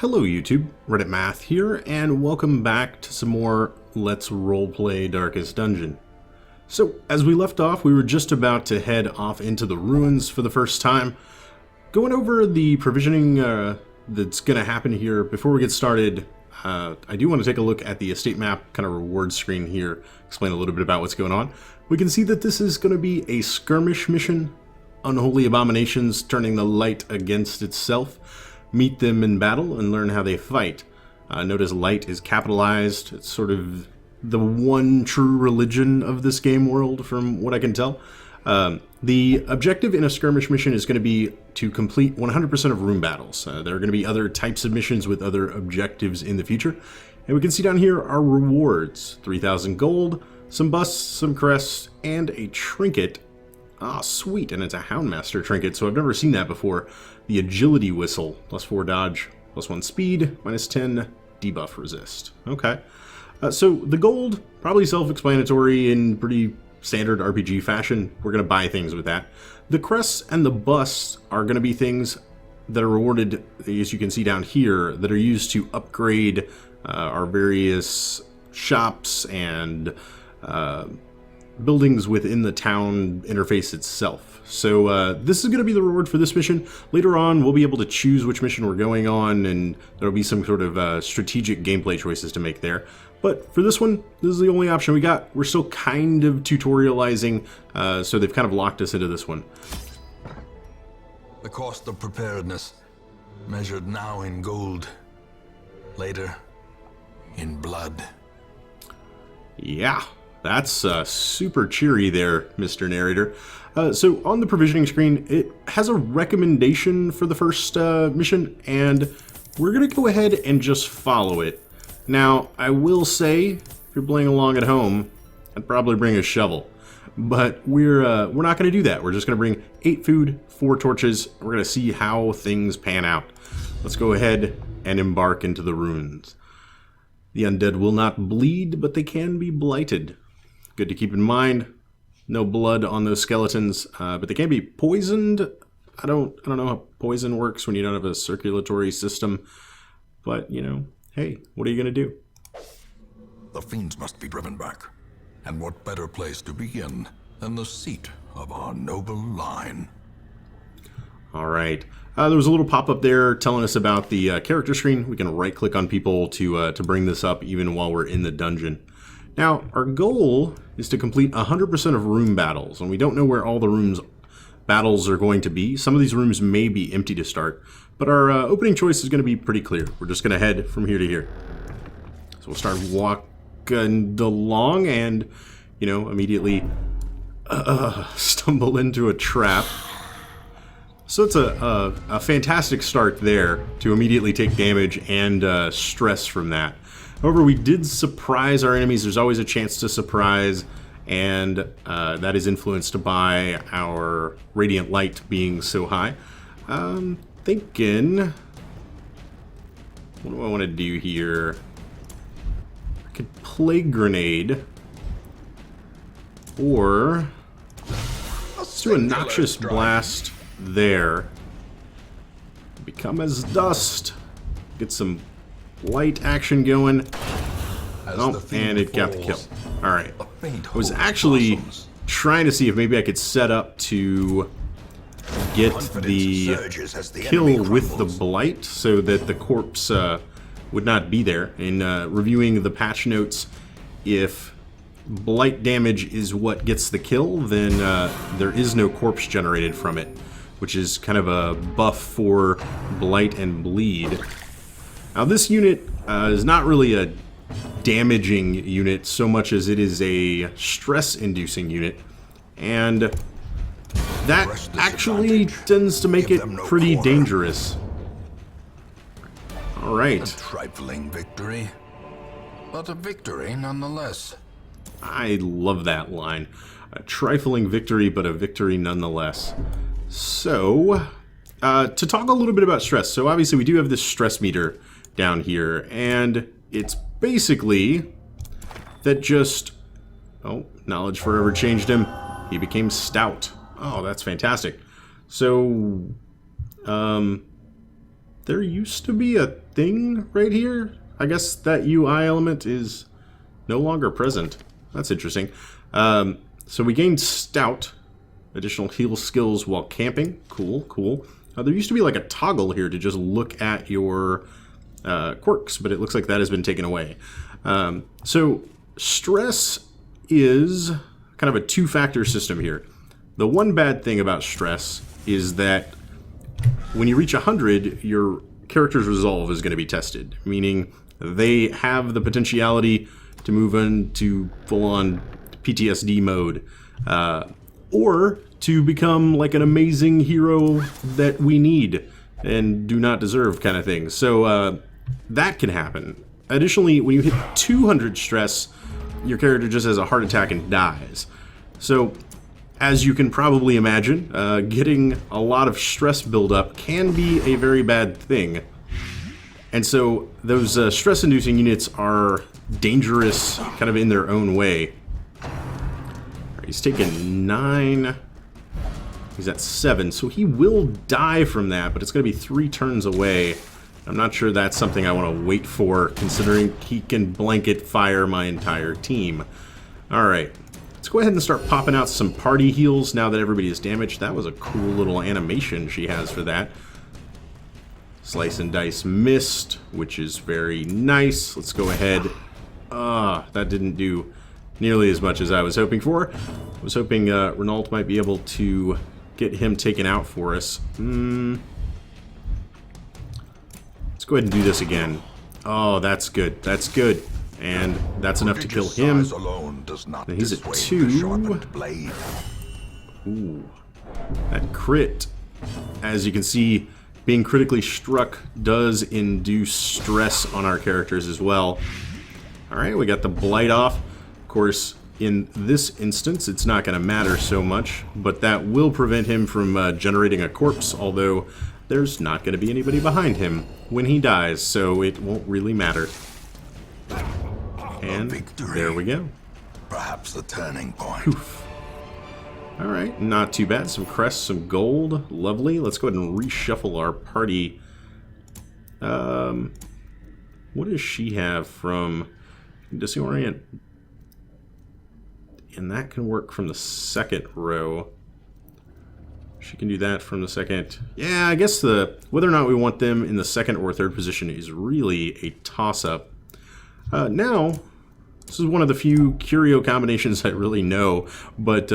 Hello YouTube, Reddit Math here, and welcome back to some more Let's Roleplay Darkest Dungeon. So, as we left off, we were just about to head off into the ruins for the first time. Going over the provisioning that's going to happen here, before we get started, I do want to take a look at the estate map, kind of reward screen here, explain a little bit about what's going on. We can see that this is going to be a skirmish mission, unholy abominations turning the light against itself. Meet them in battle and learn how they fight. Notice light is capitalized. It's sort of the one true religion of this game world from what I can tell. The objective in a skirmish mission is going to be to complete 100% of room battles. There are going to be other types of missions with other objectives in the future. And we can see down here our rewards. 3,000 gold, some busts, some crests, and a trinket. Ah, sweet, and it's a Houndmaster trinket, so I've never seen that before. The Agility Whistle, +4 dodge, +1 speed, -10 debuff resist. Okay. So the gold, probably self-explanatory in pretty standard RPG fashion. We're going to buy things with that. The crests and the busts are going to be things that are rewarded, as you can see down here, that are used to upgrade our various shops and buildings within the town interface itself. So this is going to be the reward for this mission. Later on, we'll be able to choose which mission we're going on, and there'll be some sort of strategic gameplay choices to make there. But for this one, this is the only option we got. We're still kind of tutorializing, so they've kind of locked us into this one. The cost of preparedness, measured now in gold, later in blood. Yeah. That's super cheery there, Mr. Narrator. So on the provisioning screen, it has a recommendation for the first mission, and we're going to go ahead and just follow it. Now, I will say, if you're playing along at home, I'd probably bring a shovel. But we're not going to do that. We're just going to bring 8 food, 4 torches. We're going to see how things pan out. Let's go ahead and embark into the ruins. The undead will not bleed, but they can be blighted. Good to keep in mind. No blood on those skeletons, but they can be poisoned. I don't know how poison works when you don't have a circulatory system, but you know, hey, what are you gonna do? The fiends must be driven back, and what better place to begin than the seat of our noble line? All right. There was a little pop-up there telling us about the character screen. We can right-click on people to bring this up even while we're in the dungeon. Now, our goal is to complete 100% of room battles, and we don't know where all the rooms battles are going to be. Some of these rooms may be empty to start, but our opening choice is going to be pretty clear. We're just going to head from here to here. So we'll start walking along and, you know, immediately stumble into a trap. So it's a fantastic start there to immediately take damage and stress from that. However, we did surprise our enemies. There's always a chance to surprise, and that is influenced by our radiant light being so high. Thinking, what do I want to do here? I could Plague Grenade, or let's do a Noxious Blast there. Become as dust. Get some light action going. Oh, and it got the kill. Alright. I was actually trying to see if maybe I could set up to get the kill with the blight so that the corpse would not be there. In reviewing the patch notes, if blight damage is what gets the kill, then there is no corpse generated from it, which is kind of a buff for blight and bleed. Now this unit is not really a damaging unit so much as it is a stress-inducing unit, and that actually tends to make it pretty dangerous. Alright. A trifling victory, but a victory nonetheless. I love that line. A trifling victory, but a victory nonetheless. So, to talk a little bit about stress. So obviously we do have this stress meter down here, and it's basically that just, oh, knowledge forever changed him. He became stout. Oh, that's fantastic. So there used to be a thing right here. I guess that UI element is no longer present. That's interesting. So we gained Stout, additional heal skills while camping. Cool, cool. There used to be like a toggle here to just look at your quirks, but it looks like that has been taken away. So stress is kind of a two-factor system here. The one bad thing about stress is that when you reach 100, your character's resolve is going to be tested, meaning they have the potentiality to move into full-on PTSD mode, or to become like an amazing hero that we need and do not deserve kind of thing. So that can happen. Additionally, when you hit 200 stress, your character just has a heart attack and dies. So, as you can probably imagine, getting a lot of stress buildup can be a very bad thing. And so, those stress-inducing units are dangerous kind of in their own way. Right, he's taken 9. He's at 7, so he will die from that, but it's going to be 3 turns away. I'm not sure that's something I want to wait for, considering he can blanket fire my entire team. Alright, let's go ahead and start popping out some party heals now that everybody is damaged. That was a cool little animation she has for that. Slice and dice missed, which is very nice. Let's go ahead. That didn't do nearly as much as I was hoping for. I was hoping Renault might be able to get him taken out for us. Let's go ahead and do this again. Oh, that's good. That's good. And that's enough to kill him. And he's at 2. Ooh. That crit, as you can see, being critically struck does induce stress on our characters as well. Alright, we got the blight off. Of course, in this instance, it's not going to matter so much, but that will prevent him from generating a corpse, although there's not going to be anybody behind him when he dies, so it won't really matter. And there we go. Perhaps the turning point. Poof. Alright, not too bad. Some crests, some gold. Lovely. Let's go ahead and reshuffle our party. What does she have from Disorient? And that can work from the second row. She can do that from the second. Yeah, I guess whether or not we want them in the second or third position is really a toss-up. Now, this is one of the few curio combinations I really know, but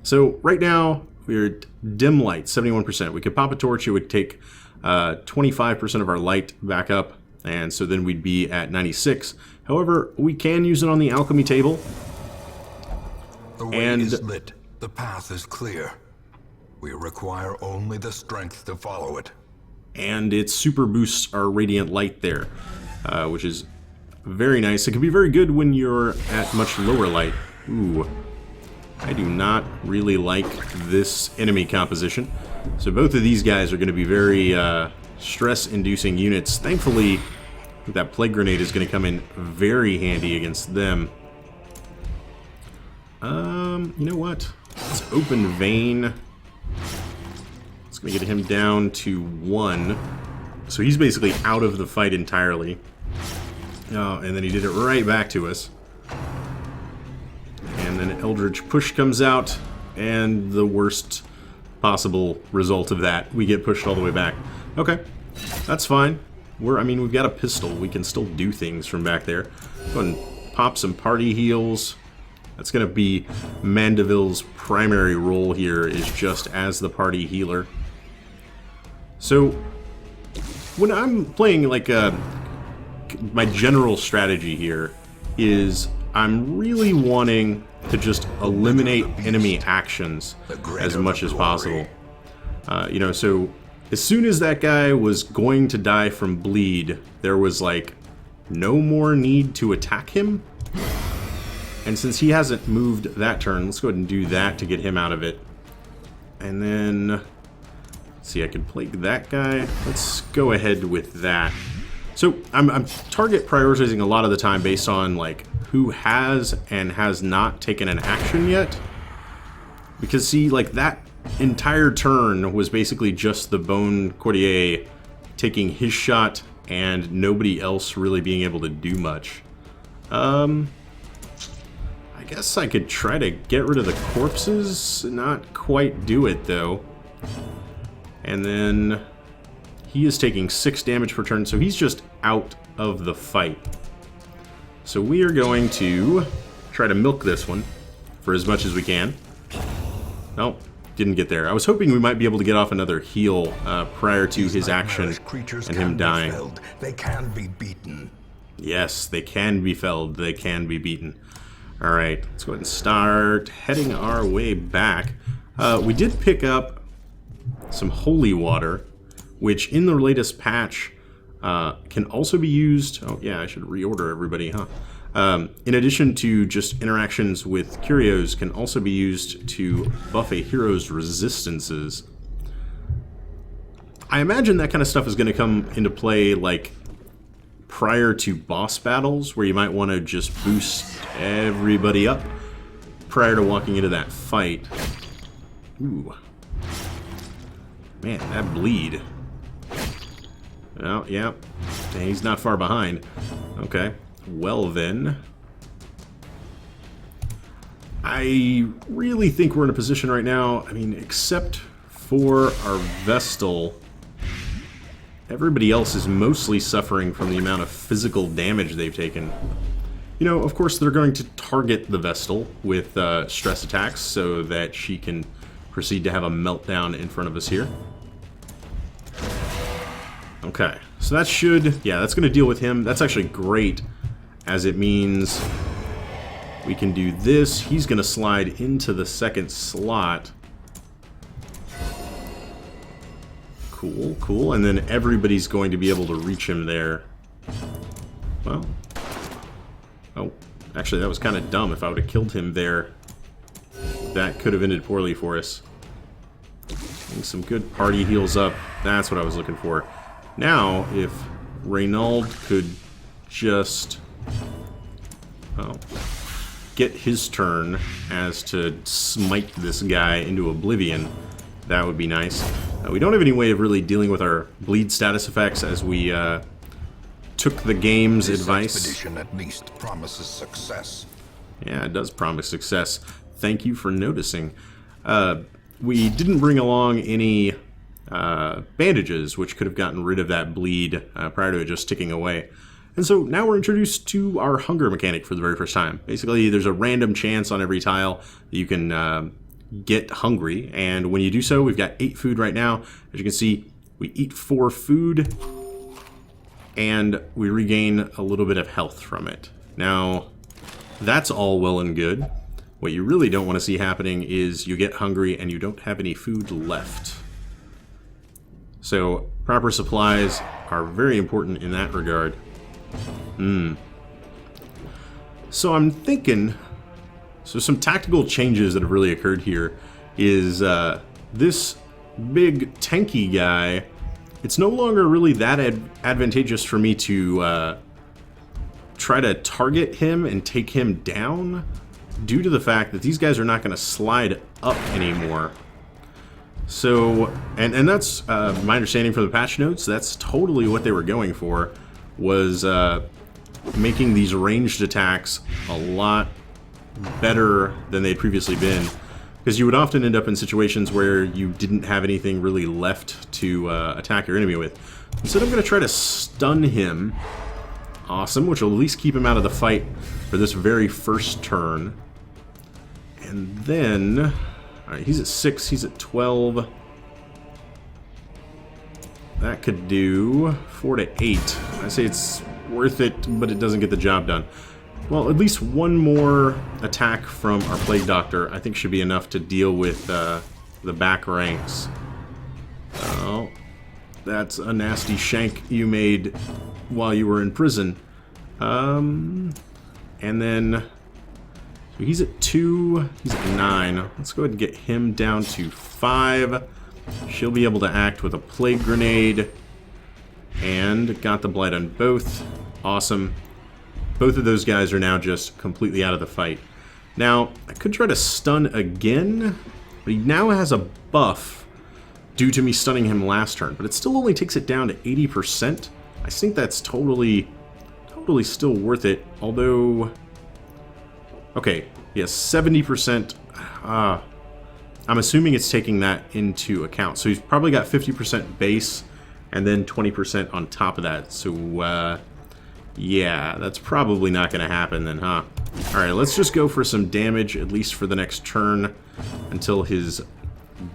so right now we're at dim light, 71%. We could pop a torch, it would take 25% of our light back up, and so then we'd be at 96. However, we can use it on the alchemy table. The way is lit. The path is clear. We require only the strength to follow it. And it super boosts our radiant light there, which is very nice. It can be very good when you're at much lower light. Ooh. I do not really like this enemy composition. So both of these guys are going to be very stress-inducing units. Thankfully, that plague grenade is going to come in very handy against them. You know what? Let's open vein. It's going to get him down to 1. So he's basically out of the fight entirely. Oh, and then he did it right back to us. And then Eldritch Push comes out, and the worst possible result of that, we get pushed all the way back. Okay, that's fine. We've got a pistol. We can still do things from back there. Go ahead and pop some party heals. That's going to be Mandeville's primary role here, is just as the party healer. So, when I'm playing, like, my general strategy here is I'm really wanting to just eliminate enemy actions as much as possible. You know, so as soon as that guy was going to die from bleed, there was, like, no more need to attack him. And since he hasn't moved that turn, let's go ahead and do that to get him out of it. And then, let's see, I can plague that guy. Let's go ahead with that. So I'm target prioritizing a lot of the time based on like who has and has not taken an action yet. Because see, like that entire turn was basically just the Bone Courtier taking his shot and nobody else really being able to do much. I guess I could try to get rid of the corpses. Not quite do it, though. And then he is taking 6 damage per turn, so he's just out of the fight. So we are going to try to milk this one for as much as we can. Nope, didn't get there. I was hoping we might be able to get off another heal prior to his action and him dying. They can be beaten. Yes, they can be felled. They can be beaten. Alright, let's go ahead and start heading our way back. We did pick up some holy water, which in the latest patch can also be used... Oh yeah, I should reorder everybody, huh? In addition to just interactions with curios, can also be used to buff a hero's resistances. I imagine that kind of stuff is going to come into play, like, prior to boss battles, where you might want to just boost everybody up prior to walking into that fight. Ooh. Man, that bleed. Oh, yeah. He's not far behind. Okay. Well, then. I really think we're in a position right now, I mean, except for our Vestal, everybody else is mostly suffering from the amount of physical damage they've taken. You know, of course, they're going to target the Vestal with stress attacks so that she can proceed to have a meltdown in front of us here. Okay, so that should... Yeah, that's going to deal with him. That's actually great, as it means we can do this. He's going to slide into the second slot. Cool, cool. And then everybody's going to be able to reach him there. Well... Oh, actually, that was kind of dumb. If I would have killed him there, that could have ended poorly for us. Getting some good party heals up. That's what I was looking for. Now, if Reynald could just... Oh, get his turn as to smite this guy into oblivion, that would be nice. We don't have any way of really dealing with our bleed status effects as we took the game's advice. This expedition at least promises success. Yeah, it does promise success. Thank you for noticing. We didn't bring along any bandages, which could have gotten rid of that bleed prior to it just ticking away. And so now we're introduced to our hunger mechanic for the very first time. Basically, there's a random chance on every tile that you can get hungry, and when you do so, we've got 8 food right now. As you can see, we eat 4 food, and we regain a little bit of health from it. Now, that's all well and good. What you really don't want to see happening is you get hungry and you don't have any food left. So, proper supplies are very important in that regard. So I'm thinking... So some tactical changes that have really occurred here is this big tanky guy, it's no longer really that advantageous for me to try to target him and take him down due to the fact that these guys are not going to slide up anymore. So, and that's my understanding from the patch notes, that's totally what they were going for, was making these ranged attacks a lot better than they'd previously been, because you would often end up in situations where you didn't have anything really left to attack your enemy with. Instead, I'm going to try to stun him. Awesome, which will at least keep him out of the fight for this very first turn. And then... Alright, he's at 6, he's at 12. That could do 4 to 8. I say it's worth it, but it doesn't get the job done. Well, at least one more attack from our Plague Doctor, I think, should be enough to deal with the back ranks. Oh, that's a nasty shank you made while you were in prison. And then... So he's at 2, he's at 9. Let's go ahead and get him down to 5. She'll be able to act with a Plague Grenade. And got the Blight on both. Awesome. Both of those guys are now just completely out of the fight. Now, I could try to stun again, but he now has a buff due to me stunning him last turn, but it still only takes it down to 80%. I think that's totally still worth it, although... Okay, yes, 70%. I'm assuming it's taking that into account. So he's probably got 50% base and then 20% on top of that. So, yeah, that's probably not going to happen then, huh? Alright, let's just go for some damage, at least for the next turn, until his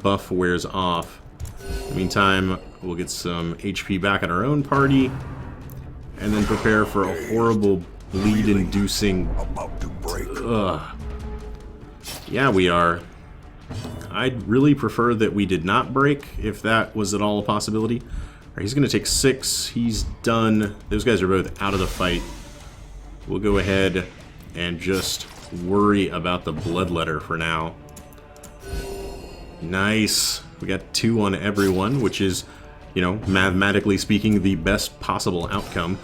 buff wears off. In the meantime, we'll get some HP back at our own party, and then prepare for a horrible bleed-inducing... About to break. Yeah, we are. I'd really prefer that we did not break, if that was at all a possibility. Alright, he's going to take 6. He's done. Those guys are both out of the fight. We'll go ahead and just worry about the bloodletter for now. Nice. We got 2 on everyone, which is, you know, mathematically speaking, the best possible outcome.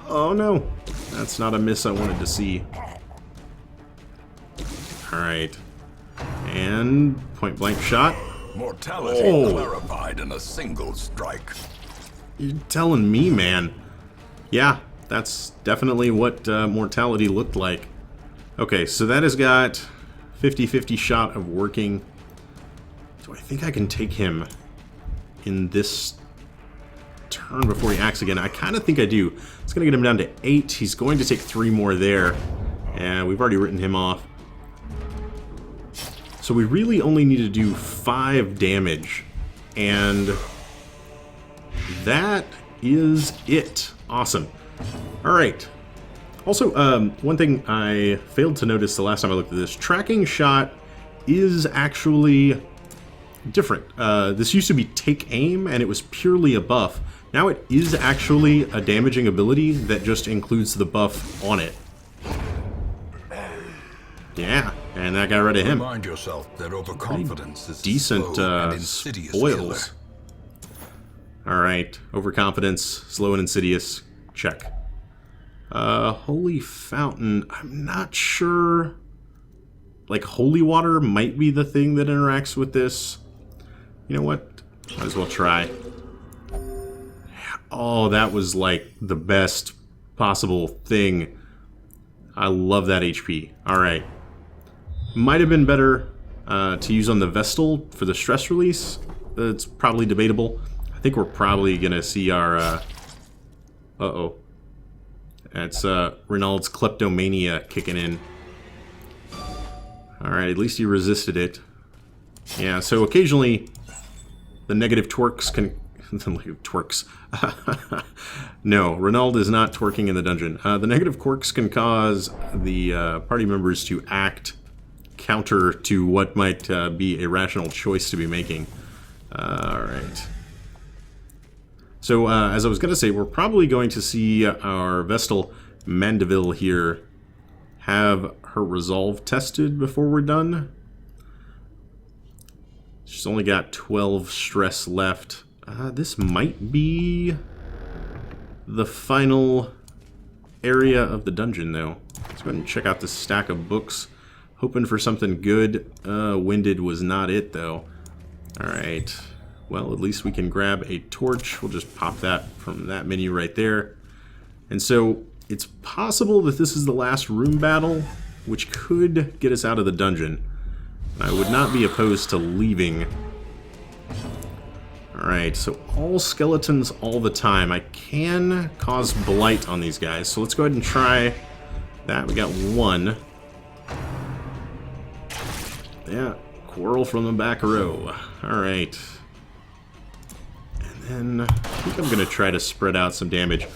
Oh no, that's not a miss I wanted to see. Alright. And point blank shot. Mortality clarified in a single strike. You're telling me, man. Yeah, that's definitely what mortality looked like. Okay, so that has got 50-50 shot of working. Do I think I can take him in this turn before he acts again? I kind of think I do. It's going to get him down to 8. He's going to take 3 more there. And we've already written him off. So we really only need to do 5 damage. And that is it. Awesome. Alright. Also, one thing I failed to notice the last time I looked at this. Tracking shot is actually different. This used to be take aim, and it was purely a buff. Now it is actually a damaging ability that just includes the buff on it. Yeah, and that got rid of him. Remind yourself that overconfidence is Decent slow and insidious spoils. Alright, overconfidence, slow and insidious, check. Holy Fountain, I'm not sure. Like, holy water might be the thing that interacts with this. You know what? Might as well try. Oh, that was like the best possible thing. I love that HP. Alright. Might have been better to use on the Vestal for the stress release. It's probably debatable. I think we're probably going to see our... uh-oh. That's Reynald's kleptomania kicking in. Alright, at least he resisted it. Yeah, so occasionally the negative twerks can... the negative twerks. No, Reynald is not twerking in the dungeon. The negative quirks can cause the party members to act counter to what might be a rational choice to be making. Alright. So, as I was going to say, we're probably going to see our Vestal Mandeville here have her resolve tested before we're done. She's only got 12 stress left. This might be the final area of the dungeon, though. Let's go ahead and check out this stack of books. Hoping for something good. Winded was not it, though. Alright. Well, at least we can grab a torch. We'll just pop that from that menu right there. And so, it's possible that this is the last room battle, which could get us out of the dungeon. I would not be opposed to leaving. Alright, so all skeletons all the time. I can cause blight on these guys, so let's go ahead and try that. We got 1. Yeah, quarrel from the back row. Alright. And then I think I'm going to try to spread out some damage.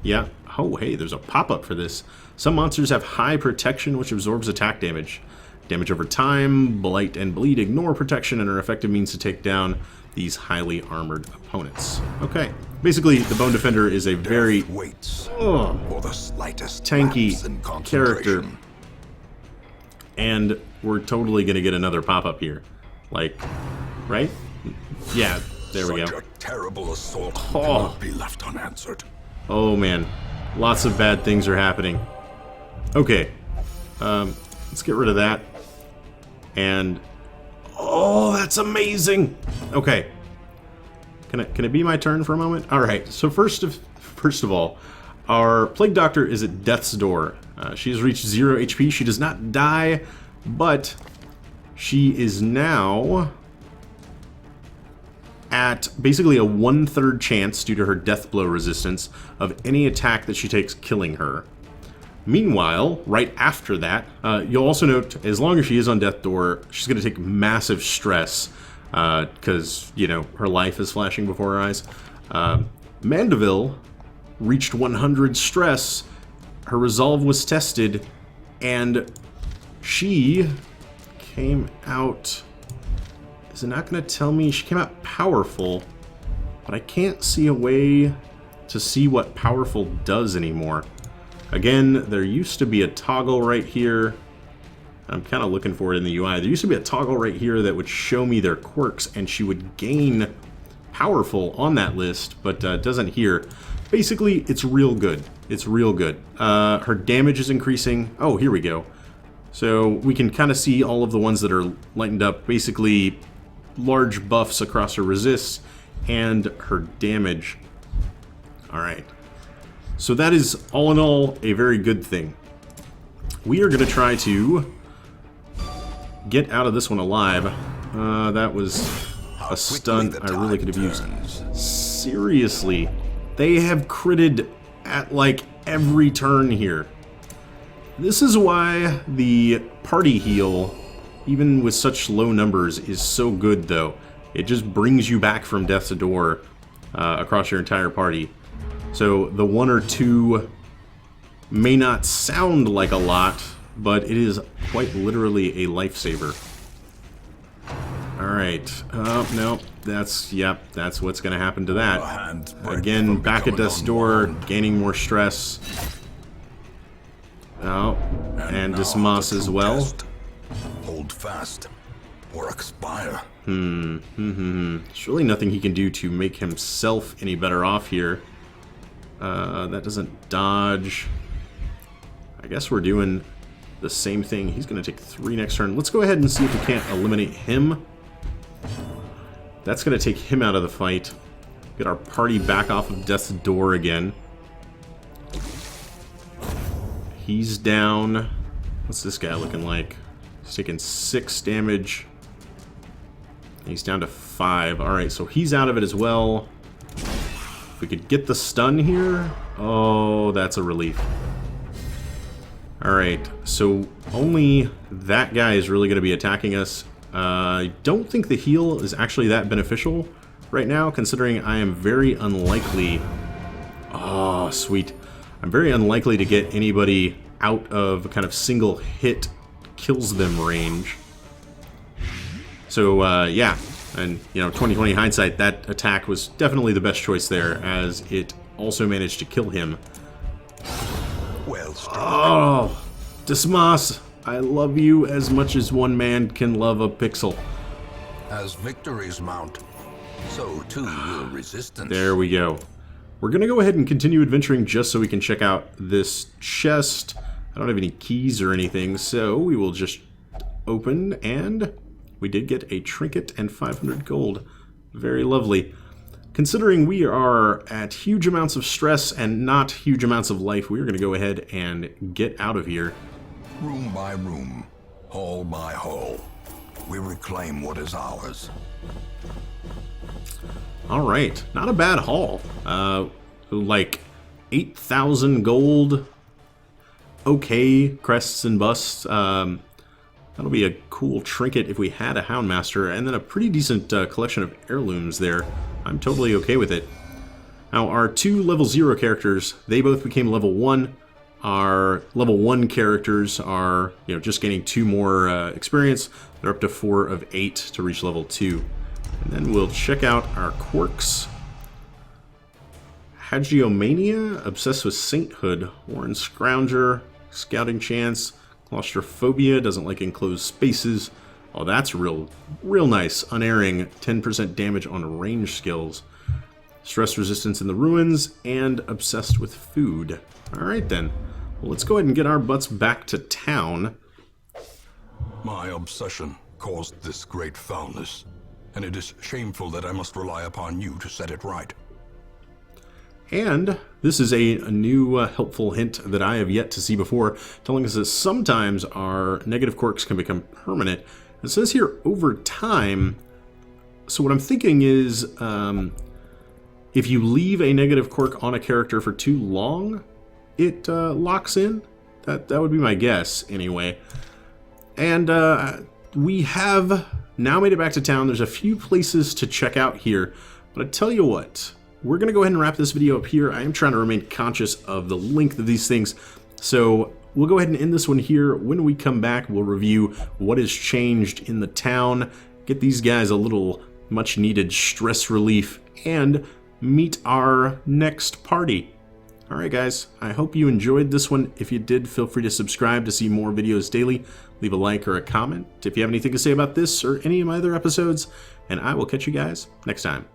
Yeah. Oh, hey, there's a pop-up for this. Some monsters have high protection, which absorbs attack damage. Damage over time, blight and bleed ignore protection and are effective means to take down these highly armored opponents. Okay. Basically, the Bone Defender is a very waits for the slightest tanky in character. And we're totally going to get another pop-up here. Like, right? Yeah, there we go. Such a terrible assault cannot be left unanswered. Oh, man. Lots of bad things are happening. Okay. Let's get rid of that. And, Oh, that's amazing. Okay. Can it be my turn for a moment? All right. So first of all, our Plague Doctor is at death's door. She has reached 0 HP. She does not die, but she is now at basically a 1/3 chance, due to her death blow resistance, of any attack that she takes killing her. Meanwhile, right after that, you'll also note, as long as she is on death door, she's going to take massive stress, because, you know, her life is flashing before her eyes. Mandeville reached 100 stress, her resolve was tested, and she came out... Is it not going to tell me? She came out powerful, but I can't see a way to see what powerful does anymore. Again, there used to be a toggle right here. I'm kind of looking for it in the UI. There used to be a toggle right here that would show me their quirks, and she would gain powerful on that list, but it doesn't here. Basically, it's real good. It's real good. Her damage is increasing. Oh, here we go. So we can kind of see all of the ones that are lightened up. Basically, large buffs across her resists and her damage. Alright. So that is, all in all, a very good thing. We are going to try to get out of this one alive. That was a stun I really could have used. Seriously. They have critted at, like, every turn here. This is why the party heal, even with such low numbers, is so good, though. It just brings you back from death's door across your entire party. So the 1 or 2 may not sound like a lot, but it is quite literally a lifesaver. Alright. Oh, no. That's what's going to happen to that. Again, back at death's door, gaining more stress. Oh, and Dismas as well. Hold fast, or expire. There's really nothing he can do to make himself any better off here. That doesn't dodge. I guess we're doing the same thing. He's going to take 3 next turn. Let's go ahead and see if we can't eliminate him. That's going to take him out of the fight. Get our party back off of death's door again. He's down. What's this guy looking like? He's taking 6 damage. He's down to 5. Alright, so he's out of it as well. If we could get the stun here. Oh, that's a relief. Alright, so only that guy is really going to be attacking us. I don't think the heal is actually that beneficial right now, considering I am very unlikely... Oh, sweet. I'm very unlikely to get anybody out of kind of single hit kills them range. So, yeah. And, you know, 2020 hindsight, that attack was definitely the best choice there, as it also managed to kill him. Well struck. Oh, Dismas, I love you as much as one man can love a pixel. As victories mount, so too will resistance. There we go. We're going to go ahead and continue adventuring just so we can check out this chest. I don't have any keys or anything, so we will just open, and we did get a trinket and 500 gold. Very lovely. Considering we are at huge amounts of stress and not huge amounts of life, we are going to go ahead and get out of here. Room by room, hall by hall, we reclaim what is ours. Alright, not a bad haul. Like 8,000 gold. Okay, crests and busts. That'll be a cool trinket if we had a Houndmaster, and then a pretty decent collection of heirlooms there. I'm totally okay with it. Now, our 2 level 0 characters, they both became level 1. Our level 1 characters are, you know, just gaining 2 more experience. They're up to 4 of 8 to reach level 2. And then we'll check out our quirks. Hagiomania, obsessed with sainthood. Warren Scrounger, scouting chance. Claustrophobia, doesn't like enclosed spaces. Oh, that's real nice. Unerring, 10% damage on range skills. Stress resistance in the ruins, and obsessed with food. Alright then. Well, let's go ahead and get our butts back to town. My obsession caused this great foulness, and it is shameful that I must rely upon you to set it right. And this is a new helpful hint that I have yet to see before, telling us that sometimes our negative quirks can become permanent. It says here over time, so what I'm thinking is if you leave a negative quirk on a character for too long, it locks in. That would be my guess, anyway. And we have now made it back to town. There's a few places to check out here, but I tell you what, we're going to go ahead and wrap this video up here. I am trying to remain conscious of the length of these things, so we'll go ahead and end this one here. When we come back, we'll review what has changed in the town, get these guys a little much-needed stress relief, and meet our next party. Alright guys, I hope you enjoyed this one. If you did, feel free to subscribe to see more videos daily. Leave a like or a comment if you have anything to say about this or any of my other episodes, and I will catch you guys next time.